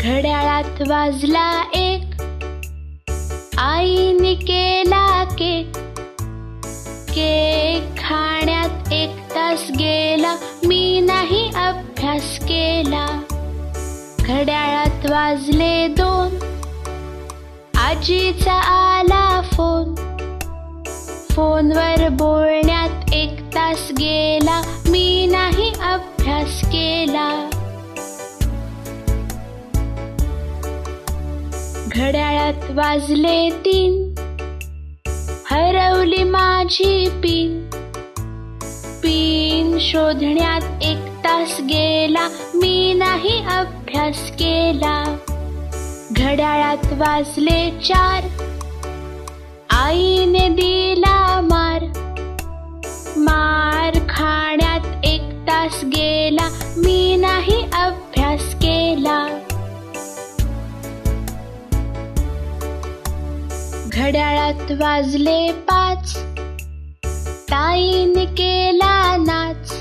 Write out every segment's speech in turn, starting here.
घड्याळात वाजला एक, आईने केला केक. केक खाण्यात 1 तास गेला, मी नाही अभ्यास केला. घड्याळात वाजले 2, आजीचा आला फोन. फोनवर बोलण्यात 1 तास गेला, मी नाही अभ्यास केला. घड्याळात वाजले 3, हरवली माझी पिन. पिन शोधण्यात 1 तास गेला, मी नाही अभ्यास केला. घड्याळात वाजले 4, आईने दिला मार. मार खाण्यात 1 तास गेला, मी नाही अभ्यास केला. घड्याळात वाजले 5, ताईने केला नाच.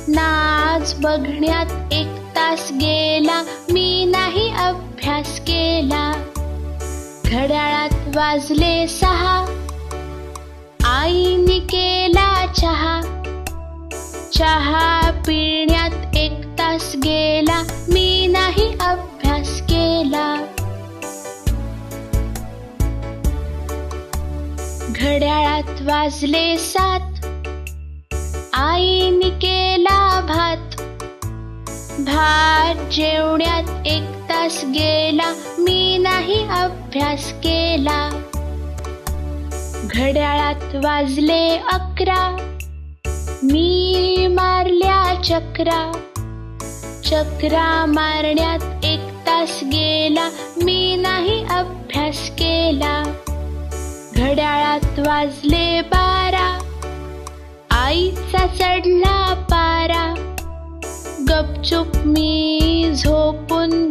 नाच बघण्यात 1 तास गेला, मी नाही अभ्यास केला. घड्याळात वाजले 6, आईने केला चहा. चहा पिण्यात 1 तास गेला, मी नाही अभ्यास केला. घड्याळात वाजले 7, आईने केला भात. भात जेवण्यात 1 तास गेला, मी नाही अभ्यास केला. घड्याळात वाजले 11, मी मारल्या चक्रा. चक्रा मारण्यात 1 तास गेला, मी नाही अभ्यास केला. घड्याळात वाजले 12, आईचा चढला पारा. गपचूप मी झोपून